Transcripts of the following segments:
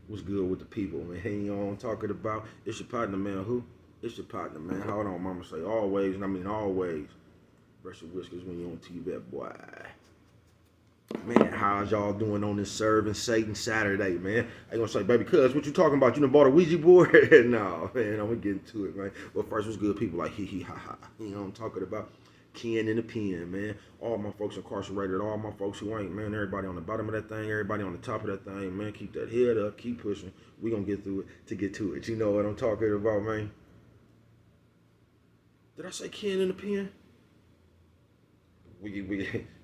What's good with the people, man? Hey, you know what I'm talking about? It's your partner, man. Who? It's your partner, man. Hold on, mama say always, and I mean always. Brush your whiskers when you on TV, boy. Man, how's y'all doing on this serving Satan Saturday, man? I gonna say, baby, cuz, what you talking about? You done bought a Ouija board? No, man, I'm gonna get into it, man. But first, what's good? People like, hee hee ha ha. You know what I'm talking about? Ken in the pen, man. All my folks incarcerated, all my folks who ain't, man. Everybody on the bottom of that thing, everybody on the top of that thing, man. Keep that head up, keep pushing. We gonna get through it to get to it. You know what I'm talking about, man? Did I say Ken in the pen?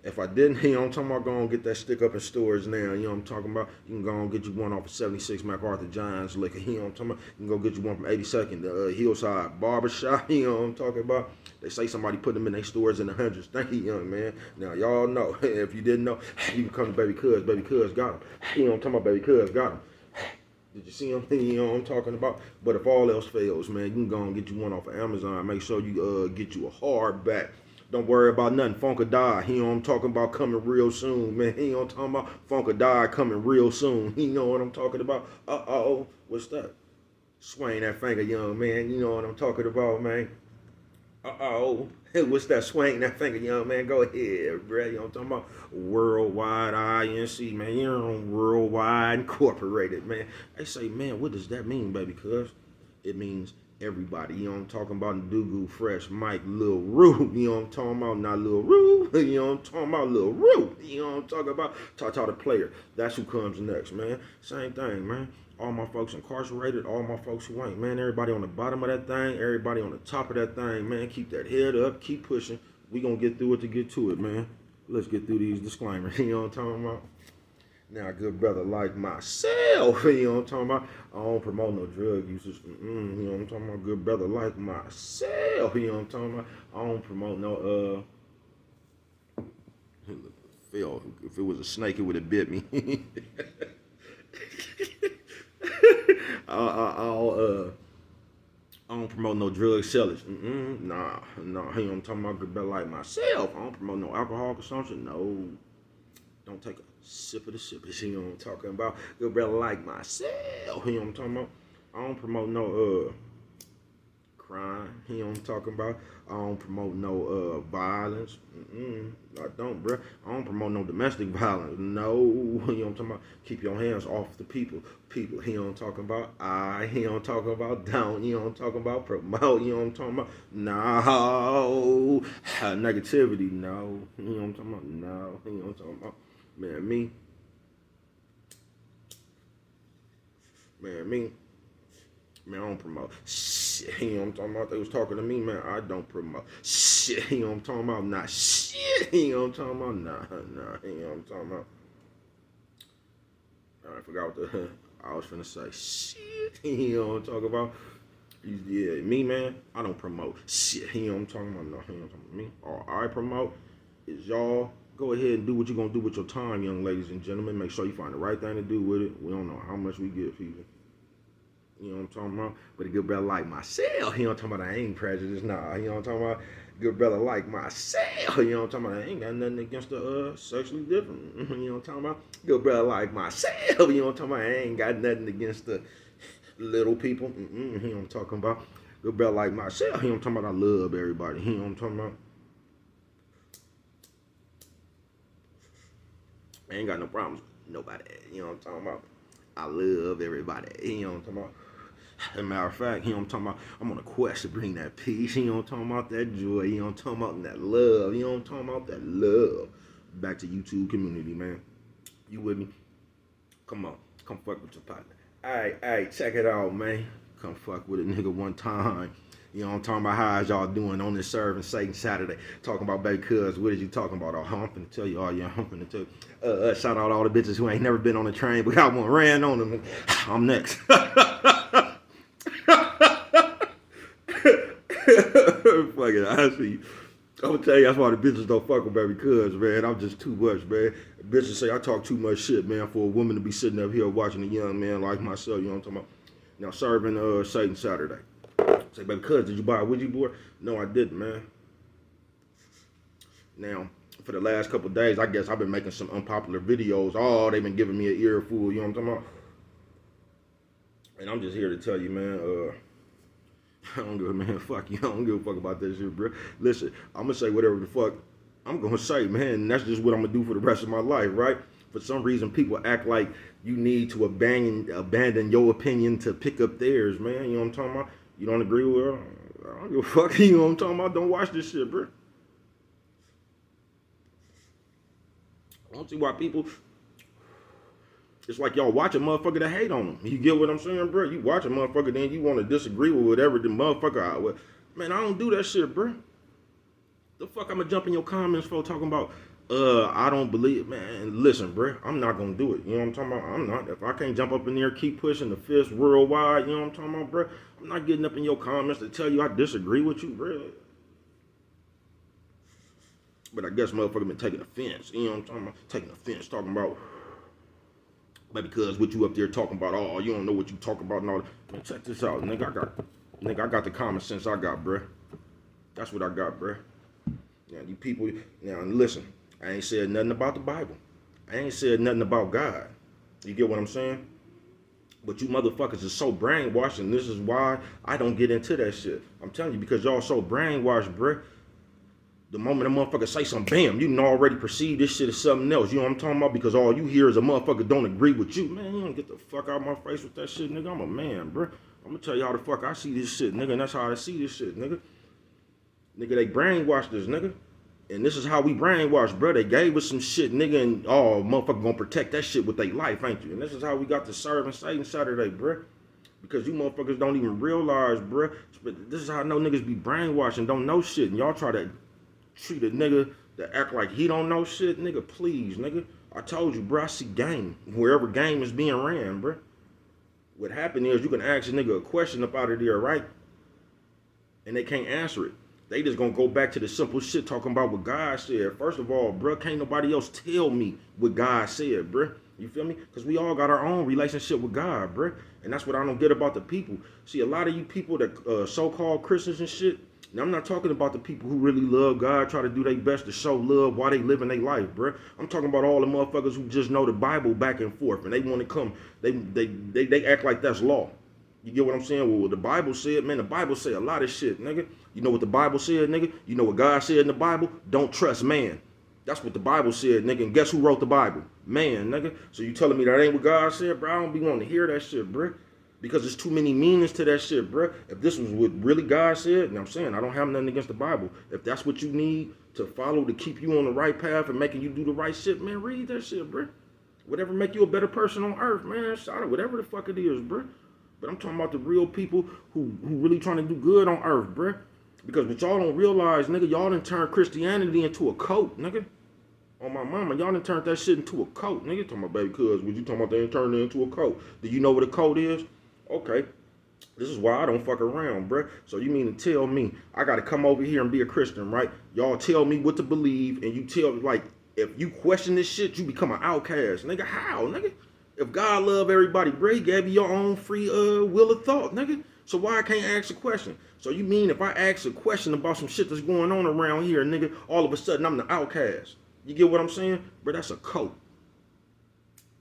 If I didn't, you know what I'm talking about, go and get that stick up in stores now. You know what I'm talking about? You can go and get you one off of 76 MacArthur Johns liquor. You know what I'm talking about? You can go get you one from 82nd, Hillside Barbershop. You know what I'm talking about? They say somebody put them in their stores in the hundreds. Thank you, young man. Now, y'all know. If you didn't know, you can come to Baby Cuz. Baby Cuz got them. You know what I'm talking about? Baby Cuz got them. Did you see them? You know what I'm talking about? But if all else fails, man, you can go and get you one off of Amazon. Make sure you get you a hardback. Don't worry about nothing. Funk or Die. You know what I'm talking about? Coming real soon, man. You know what I'm talking about? Funk or Die coming real soon. You know what I'm talking about? Uh-oh. What's that? Swing that finger, young man. You know what I'm talking about, man? Uh-oh. What's that? Swing that finger, young man. Go ahead, bro. You know what I'm talking about? Worldwide INC, man. You're on Worldwide Incorporated, man. They say, man, what does that mean, baby? Cuz it means everybody. You know what I'm talking about? Dugu, Fresh, Mike, Lil Roo. You know what I'm talking about? Not Lil Roo. You know what I'm talking about? Lil Roo. You know what I'm talking about? Tata the player. That's who comes next, man. Same thing, man. All my folks incarcerated, all my folks who ain't, man. Everybody on the bottom of that thing, everybody on the top of that thing, man. Keep that head up, keep pushing. We gonna get through it to get to it, man. Let's get through these disclaimers. You know what I'm talking about? Now, a good brother like myself, you know what I'm talking about? I don't promote no drug usage. You know what I'm talking about? Good brother like myself, you know what I'm talking about? I don't promote no, Phil, if it was a snake, it would have bit me. I don't promote no drug sellers. Nah, you know what I'm talking about? Good brother like myself. I don't promote no alcohol consumption. No. Don't take a sip of the sip. You know what I'm talking about? Good brother like myself. You know what I'm talking about? I don't promote no crime. You know what I'm talking about? I don't promote no violence. I don't, bro. I don't promote no domestic violence. No. You know what I'm talking about? Keep your hands off the people. People. You know what I'm talking about? You know what I'm talking about? Don't. You know what I'm talking about? Promote. You know what I'm talking about? No. Negativity. No. You know what I'm talking about? No. You know what I'm talking about? Man, me. Man, I don't promote shit. You know what I'm talking about? They was talking to me, man. I don't promote shit. You know what I'm talking about? Not shit. You know what I'm talking about? Nah. You know what I'm talking about? I forgot what the I was finna say. Shit. You know what I'm talking about? Yeah, me, man. I don't promote shit. You know what I'm talking about? No, you know what I'm talking about? Me. All I promote is y'all go ahead and do what you're gonna do with your time, young ladies and gentlemen. Make sure you find the right thing to do with it. We don't know how much we give people. You know what I'm talking about? But a good brother like myself, you know what I'm talking about? I ain't prejudiced, nah. You know what I'm talking about? Good brother like myself, you know what I'm talking about? I ain't got nothing against the sexually different. You know what I'm talking about? Good brother like myself, you know what I'm talking about? I ain't got nothing against the little people. You know what I'm talking about? Good brother like myself, you know what I'm talking about? I love everybody. You know what I'm talking about? I ain't got no problems with nobody. You know what I'm talking about? I love everybody. You know what I'm talking about? As a matter of fact, you know what I'm talking about? I'm on a quest to bring that peace. You know what I'm talking about? That joy. You know what I'm talking about? That love. You know what I'm talking about? That love. Back to YouTube community, man. You with me? Come on. Come fuck with your partner. Alright, check it out, man. Come fuck with a nigga one time. You know what I'm talking about? How's y'all doing on this serving Satan Saturday? Talking about baby cuz. What is you talking about? Oh, I'm finna tell you. Oh, yeah, I'm finna tell you. Shout out all the bitches who ain't never been on the train, but got one ran on them. I'm next. Fuck it, I see you. I'm gonna tell you that's why the bitches don't fuck with baby cuz, man. I'm just too much, man. Bitches say I talk too much shit, man, for a woman to be sitting up here watching a young man like myself, you know what I'm talking about? Now serving Satan Saturday. Say, baby cuz, did you buy a Ouija board? No, I didn't, man. Now, for the last couple of days, I guess I've been making some unpopular videos. Oh, they've been giving me an earful, you know what I'm talking about? And I'm just here to tell you, man, I don't give a man, fuck you. I don't give a fuck about that shit, bro. Listen, I'm gonna say whatever the fuck I'm gonna say, man. And that's just what I'm gonna do for the rest of my life, right? For some reason, people act like you need to abandon your opinion to pick up theirs, man. You know what I'm talking about? You don't agree with her? I don't give a fuck. You know what I'm talking about? Don't watch this shit, bro. I don't see why people. It's like y'all watch a motherfucker to hate on them. You get what I'm saying, bro? You watch a motherfucker, then you want to disagree with whatever the motherfucker out with. Man, I don't do that shit, bro. The fuck I'ma jump in your comments for talking about, I don't believe, man, listen, bro, I'm not gonna do it. You know what I'm talking about? I'm not. If I can't jump up in there, keep pushing the fist worldwide, you know what I'm talking about, bro? I'm not getting up in your comments to tell you I disagree with you, bro. But I guess motherfucker been taking offense, you know what I'm talking about? Taking offense, talking about, but because what you up there talking about, oh, you don't know what you talking about and all that. Man, check this out, nigga, I got the common sense I got, bro. That's what I got, bro. Now, you people, now listen, I ain't said nothing about the Bible. I ain't said nothing about God. You get what I'm saying? But you motherfuckers is so brainwashed, and this is why I don't get into that shit. I'm telling you, because y'all so brainwashed, bruh. The moment a motherfucker say something, bam, you can already perceive this shit as something else. You know what I'm talking about? Because all you hear is a motherfucker don't agree with you. Man, you don't get the fuck out of my face with that shit, nigga. I'm a man, bruh. I'm gonna tell you how the fuck I see this shit, nigga, and that's how I see this shit, nigga. Nigga, they brainwashed us, nigga. And this is how we brainwashed, bro. They gave us some shit, nigga, and oh, motherfucker gonna protect that shit with their life, ain't you? And this is how we got to serving Satan Saturday, bro. Because you motherfuckers don't even realize, bro. This is how I know niggas be brainwashed and don't know shit. And y'all try to treat a nigga that act like he don't know shit, nigga, please, nigga. I told you, bro, I see game. Wherever game is being ran, bro. What happened is you can ask a nigga a question up out of there, right? And they can't answer it. They just gonna go back to the simple shit talking about what God said. First of all, bro, can't nobody else tell me what God said, bro. You feel me? Because we all got our own relationship with God, bro. And that's what I don't get about the people. See, a lot of you people that so-called Christians and shit, now I'm not talking about the people who really love God, try to do their best to show love while they living their life, bro. I'm talking about all the motherfuckers who just know the Bible back and forth and they want to come, they act like that's law. You get what I'm saying? Well, what the Bible said, man, the Bible said a lot of shit, nigga. You know what the Bible said, nigga? You know what God said in the Bible? Don't trust man. That's what the Bible said, nigga. And guess who wrote the Bible? Man, nigga. So you telling me that ain't what God said, bro? I don't be wanting to hear that shit, bro. Because there's too many meanings to that shit, bro. If this was what really God said, and I'm saying I don't have nothing against the Bible. If that's what you need to follow to keep you on the right path and making you do the right shit, man, read that shit, bro. Whatever make you a better person on earth, man. Shout out, whatever the fuck it is, bro. But I'm talking about the real people who really trying to do good on earth, bruh. Because what y'all don't realize, nigga, y'all done turned Christianity into a cult, nigga. On my mama, y'all done turned that shit into a cult, nigga. Talking about baby cuz, what you talking about they done turned it into a cult? Do you know what a cult is? Okay. This is why I don't fuck around, bruh. So you mean to tell me I gotta come over here and be a Christian, right? Y'all tell me what to believe, and you tell me, like, if you question this shit, you become an outcast. Nigga, how, nigga? If God love everybody, bro, he gave you your own free will of thought, nigga. So why I can't ask a question? So you mean if I ask a question about some shit that's going on around here, nigga, all of a sudden I'm the outcast? You get what I'm saying? Bro, that's a cult.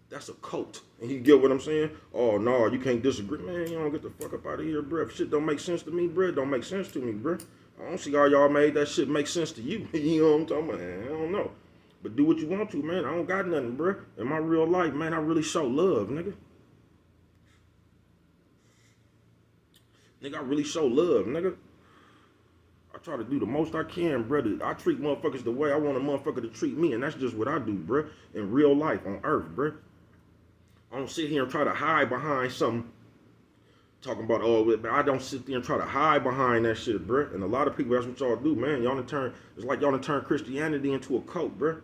That's a cult. And you get what I'm saying? Oh, no, you can't disagree. Man, you don't get the fuck up out of here, bro. If shit don't make sense to me, bro, it don't make sense to me, bro. I don't see how y'all made that shit make sense to you. You know what I'm talking about? I don't know. But do what you want to, man. I don't got nothing, bro. In my real life, man, I really show love, nigga. Nigga, I really show love, nigga. I try to do the most I can, brother. I treat motherfuckers the way I want a motherfucker to treat me, and that's just what I do, bro. In real life, on earth, bro. I don't sit here and try to hide behind something. Talking about, oh, but I don't sit there and try to hide behind that shit, bro. And a lot of people, that's what y'all do, man. Y'all done turn, it's like y'all done turn Christianity into a cult, bro.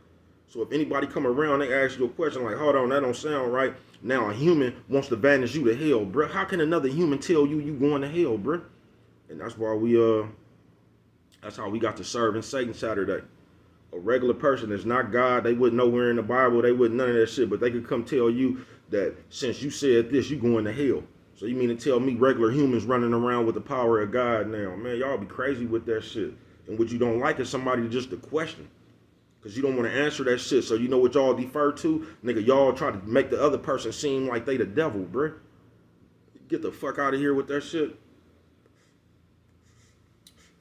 So if anybody come around, they ask you a question like, hold on, that don't sound right. Now a human wants to banish you to hell, bro. How can another human tell you going to hell, bro? And that's why that's how we got to serve in Satan Saturday. A regular person that's not God, they wouldn't know where in the Bible, they wouldn't none of that shit, but they could come tell you that since you said this, you going to hell. So you mean to tell me regular humans running around with the power of God now? Man, y'all be crazy with that shit. And what you don't like is somebody just to question. Because you don't want to answer that shit. So you know what y'all defer to? Nigga, y'all try to make the other person seem like they the devil, bruh. Get the fuck out of here with that shit.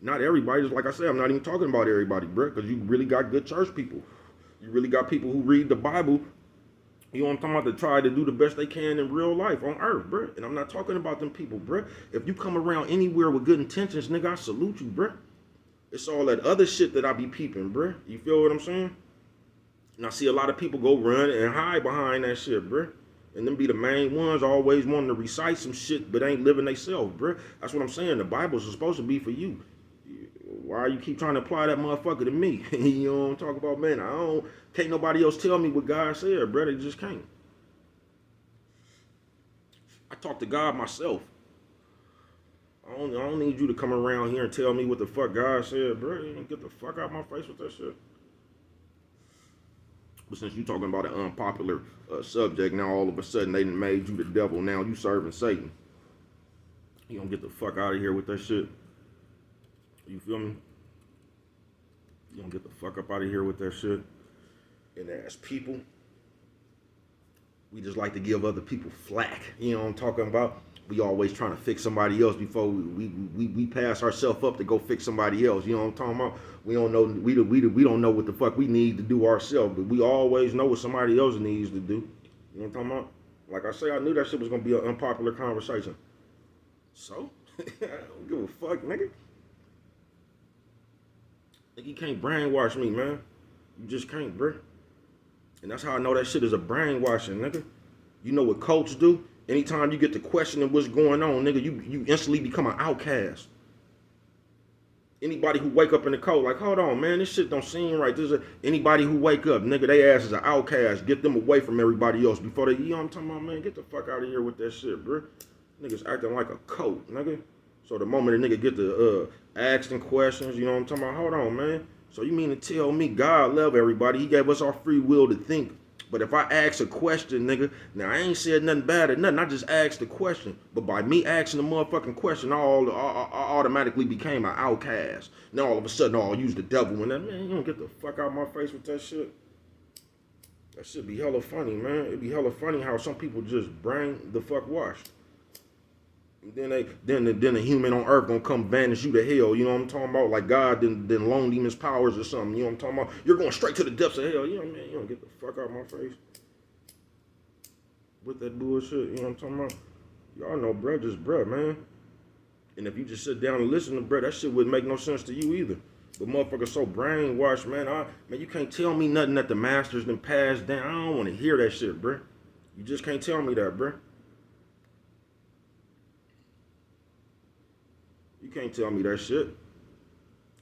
Not everybody. Just like I said, I'm not even talking about everybody, bro. Because you really got good church people. You really got people who read the Bible. You know what I'm talking about? To try to do the best they can in real life on earth, bro. And I'm not talking about them people, bro. If you come around anywhere with good intentions, nigga, I salute you, bro. It's all that other shit that I be peeping, bro. You feel what I'm saying? And I see a lot of people go run and hide behind that shit, bro. And them be the main ones always wanting to recite some shit but ain't living themselves, bro. That's what I'm saying. The Bible's supposed to be for you. Why you keep trying to apply that motherfucker to me? You know what I'm talking about, man? Can't nobody else tell me what God said, bro. They just can't. I talk to God myself. I don't need you to come around here and tell me what the fuck God said, bro. You get the fuck out my face with that shit. But since you talking about an unpopular subject, now all of a sudden they done made you the devil. Now you serving Satan. You don't get the fuck out of here with that shit. You feel me? You don't get the fuck up out of here with that shit. And as people, we just like to give other people flack. You know what I'm talking about? We always trying to fix somebody else before we pass ourselves up to go fix somebody else. You know what I'm talking about? We don't know we don't know what the fuck we need to do ourselves, but we always know what somebody else needs to do. You know what I'm talking about? Like I say, I knew that shit was gonna be an unpopular conversation. So I don't give a fuck, nigga. Nigga, you can't brainwash me, man. You just can't, bro. And that's how I know that shit is a brainwashing, nigga. You know what cults do? Anytime you get to questioning what's going on, nigga, you instantly become an outcast. Anybody who wake up in the cult, like, hold on, man, this shit don't seem right. Anybody who wake up, nigga, they ass is an outcast. Get them away from everybody else before they, you know what I'm talking about, man? Get the fuck out of here with that shit, bro. Niggas acting like a cult, nigga. So the moment a nigga get to asking questions, you know what I'm talking about? Hold on, man. So you mean to tell me God love everybody? He gave us our free will to think. But if I ask a question, nigga, now I ain't said nothing bad or nothing. I just asked the question. But by me asking the motherfucking question, I automatically became an outcast. Now all of a sudden, I'll use the devil and that, man, you don't get the fuck out of my face with that shit. That shit be hella funny, man. It be hella funny how some people just brain the fuck washed. Then the human on earth gonna come vanish you to hell. You know what I'm talking about? Like God didn't loan him his powers or something. You know what I'm talking about? You're going straight to the depths of hell. You know, man, you don't get the fuck out of my face with that bullshit. You know what I'm talking about? Y'all know, bruh, just bruh, man. And if you just sit down and listen to bruh, that shit wouldn't make no sense to you either. But motherfuckers so brainwashed, man. Man, you can't tell me nothing that the masters done passed down. I don't want to hear that shit, bruh. You just can't tell me that, bruh. You can't tell me that shit.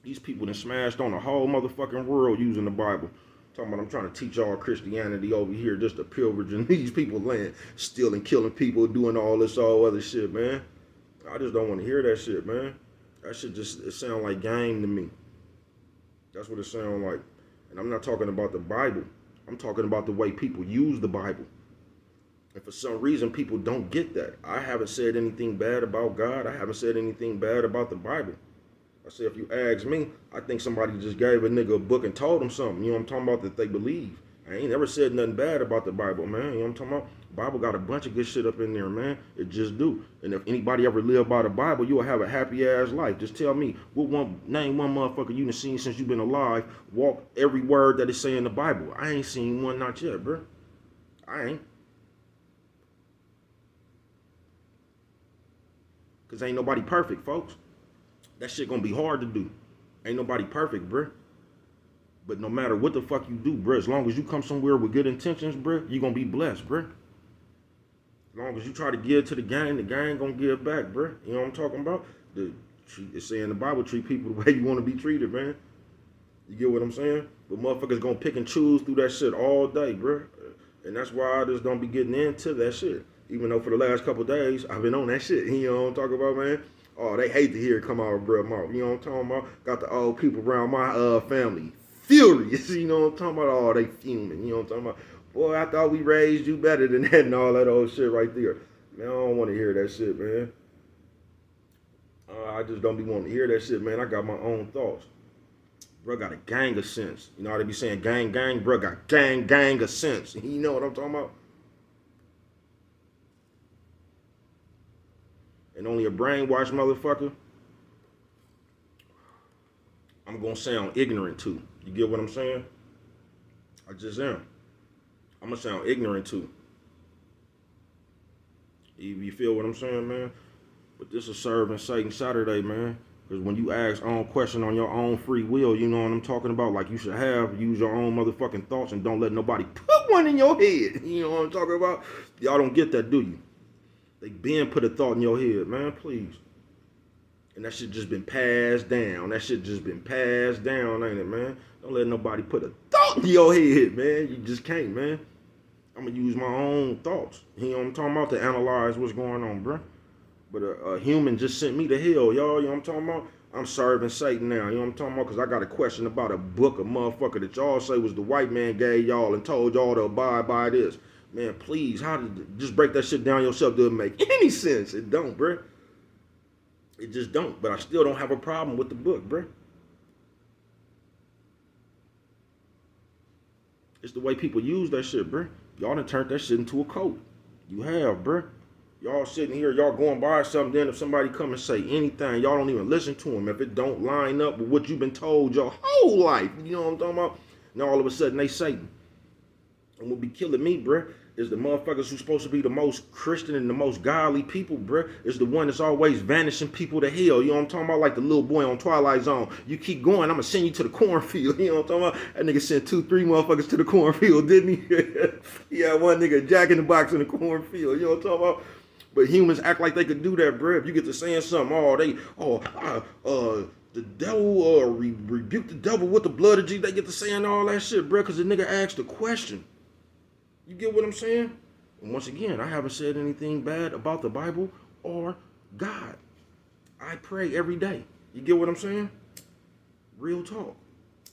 These people done smashed on the whole motherfucking world using the Bible. Talking about I'm trying to teach y'all Christianity over here, just a pilgrimage in these people's land, stealing, killing people, doing all this all other shit, man. I just don't want to hear that shit, man. That shit it sound like game to me. That's what it sound like. And I'm not talking about the Bible. I'm talking about the way people use the Bible. And for some reason, people don't get that. I haven't said anything bad about God. I haven't said anything bad about the Bible. I say, if you ask me, I think somebody just gave a nigga a book and told him something, you know what I'm talking about, that they believe. I ain't never said nothing bad about the Bible, man. You know what I'm talking about? The Bible got a bunch of good shit up in there, man. It just do. And if anybody ever live by the Bible, you'll have a happy-ass life. Just tell me, name one motherfucker you done seen since you been alive, walk every word that it say in the Bible. I ain't seen one, not yet, bro. I ain't. Because ain't nobody perfect, folks. That shit gonna be hard to do. Ain't nobody perfect, bruh. But no matter what the fuck you do, bruh, as long as you come somewhere with good intentions, bruh, you gonna be blessed, bruh. As long as you try to give to the gang gonna give back, bruh. You know what I'm talking about? It's saying the Bible, treat people the way you want to be treated, man. You get what I'm saying? But motherfuckers gonna pick and choose through that shit all day, bruh. And that's why I just don't be getting into that shit. Even though for the last couple of days, I've been on that shit. You know what I'm talking about, man? Oh, they hate to hear it come out of bruh mouth. You know what I'm talking about? Got the old people around my family furious. You know what I'm talking about? Oh, they fuming. You know what I'm talking about? Boy, I thought we raised you better than that and all that old shit right there. Man, I don't want to hear that shit, man. I just don't be wanting to hear that shit, man. I got my own thoughts. Bro got a gang of sense. You know how they be saying gang, gang? Bro got gang of sense. You know what I'm talking about? and only a brainwashed motherfucker, I'm gonna sound ignorant too. You get what I'm saying? I just am. I'm gonna sound ignorant too. You feel what I'm saying, man? But this is serving Satan Saturday, man. Because when you ask own question on your own free will, you know what I'm talking about? Like you should use your own motherfucking thoughts and don't let nobody put one in your head. You know what I'm talking about? Y'all don't get that, do you? They been put a thought in your head, man, please. And that shit just been passed down. That shit just been passed down, ain't it, man? Don't let nobody put a thought in your head, man. You just can't, man. I'm gonna use my own thoughts. You know what I'm talking about? To analyze what's going on, bro. But a human just sent me to hell, y'all. You know what I'm talking about? I'm serving Satan now. You know what I'm talking about? Because I got a question about a book, a motherfucker that y'all say was the white man gave y'all and told y'all to abide by this. Man, please, just break that shit down yourself? Doesn't make any sense. It don't, bro. It just don't. But I still don't have a problem with the book, bro. It's the way people use that shit, bro. Y'all done turned that shit into a cult. You have, bro. Y'all sitting here, y'all going by something, then if somebody come and say anything, y'all don't even listen to them. If it don't line up with what you've been told your whole life, you know what I'm talking about? Now all of a sudden they Satan. And what be killing me, bruh, is the motherfuckers who's supposed to be the most Christian and the most godly people, bruh, is the one that's always vanishing people to hell. You know what I'm talking about? Like the little boy on Twilight Zone. You keep going, I'm gonna send you to the cornfield. You know what I'm talking about? That nigga sent 2-3 motherfuckers to the cornfield, didn't he? He had one nigga Jack in the Box in the cornfield. You know what I'm talking about? But humans act like they could do that, bro. If you get to saying something, the devil, rebuke the devil with the blood of Jesus. They get to saying all that shit, bro, because the nigga asked a question. You get what I'm saying? And once again, I haven't said anything bad about the Bible or God. I pray every day. You get what I'm saying? Real talk.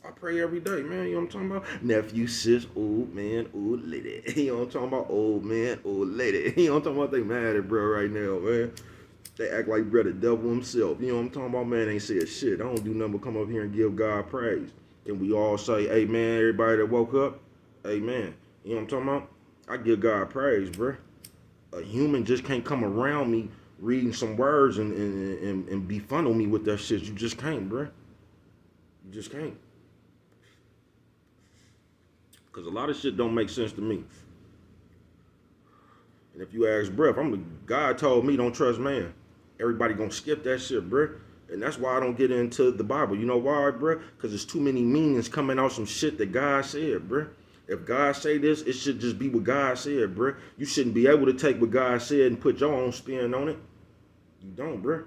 I pray every day, man. You know what I'm talking about? Nephew, sis, old man, old lady. You know what I'm talking about? Old man, old lady. You know what I'm talking about? They mad at bro right now, man. They act like bro the devil himself. You know what I'm talking about? Man, ain't said shit. I don't do nothing but come up here and give God praise. Can we all say, amen, everybody that woke up? Amen. You know what I'm talking about? I give God praise, bro. A human just can't come around me reading some words and befuddle me with that shit. You just can't, bro. You just can't. Because a lot of shit don't make sense to me. And if you ask, bruh, God told me don't trust man. Everybody gonna skip that shit, bruh. And that's why I don't get into the Bible. You know why, bruh? Because there's too many meanings coming out some shit that God said, bruh. If God say this, it should just be what God said, bruh. You shouldn't be able to take what God said and put your own spin on it. You don't, bruh.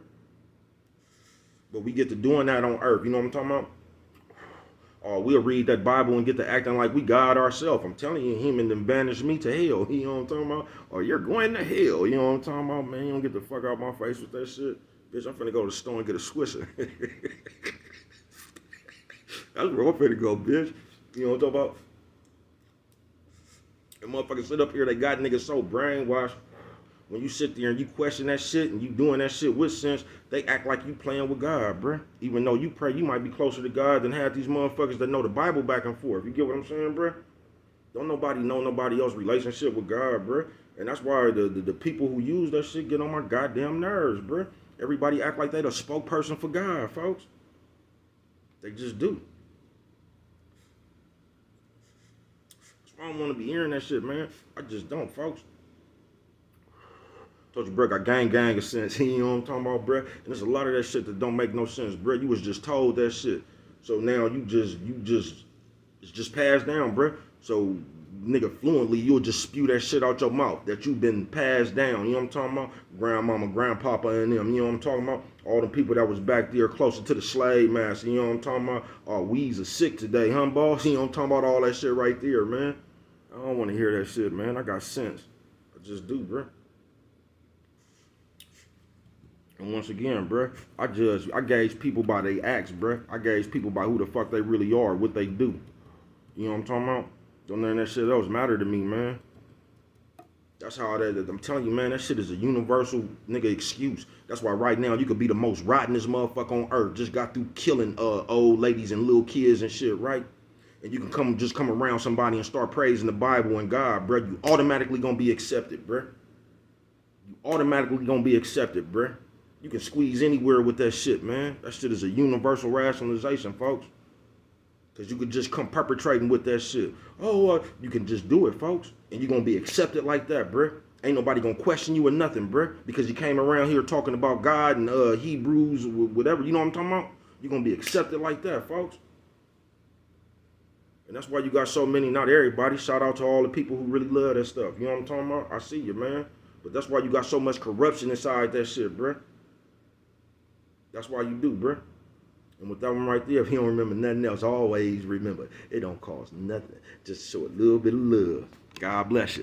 But we get to doing that on earth. You know what I'm talking about? Or we'll read that Bible and get to acting like we God ourselves. I'm telling you, him and them banish me to hell. You know what I'm talking about? Or you're going to hell. You know what I'm talking about, man? You don't get the fuck out my face with that shit. Bitch, I'm finna go to the store and get a Swisher. That's where I'm finna go, bitch. You know what I'm talking about? And motherfuckers sit up here, they got niggas so brainwashed. When you sit there and you question that shit and you doing that shit with sense, they act like you playing with God, bruh. Even though you pray, you might be closer to God than half these motherfuckers that know the Bible back and forth. You get what I'm saying, bruh? Don't nobody know nobody else's relationship with God, bruh. And that's why the people who use that shit get on my goddamn nerves, bruh. Everybody act like they the spokesperson for God, folks. They just do. I don't want to be hearing that shit, man. I just don't, folks. Told you, bro, got gang of sense. You know what I'm talking about, bro? And there's a lot of that shit that don't make no sense, bro. You was just told that shit. So now it's just passed down, bro. So, nigga, fluently, you'll just spew that shit out your mouth that you've been passed down. You know what I'm talking about? Grandmama, grandpapa, and them. You know what I'm talking about? All the people that was back there closer to the slave master. You know what I'm talking about? Oh, we's are sick today, huh, boss? You know what I'm talking about? All that shit right there, man. I don't want to hear that shit, man. I got sense. I just do, bro. And once again, bruh, I gauge people by their acts, bruh. I gauge people by who the fuck they really are, what they do. You know what I'm talking about? Don't none of that shit else matter to me, man. That's how I'm telling you, man, that shit is a universal nigga excuse. That's why right now you could be the most rottenest motherfucker on earth. Just got through killing old ladies and little kids and shit, right? And you can come around somebody and start praising the Bible and God, bruh. You automatically gonna be accepted, bruh. You automatically gonna be accepted, bruh. You can squeeze anywhere with that shit, man. That shit is a universal rationalization, folks. Because you could just come perpetrating with that shit. Oh, you can just do it, folks. And you're going to be accepted like that, bruh. Ain't nobody going to question you or nothing, bruh. Because you came around here talking about God and Hebrews, whatever. You know what I'm talking about? You're going to be accepted like that, folks. And that's why you got so many, not everybody. Shout out to all the people who really love that stuff. You know what I'm talking about? I see you, man. But that's why you got so much corruption inside that shit, bruh. That's why you do, bruh. And with that one right there, if you don't remember nothing else, always remember, it don't cost nothing. Just show a little bit of love. God bless you.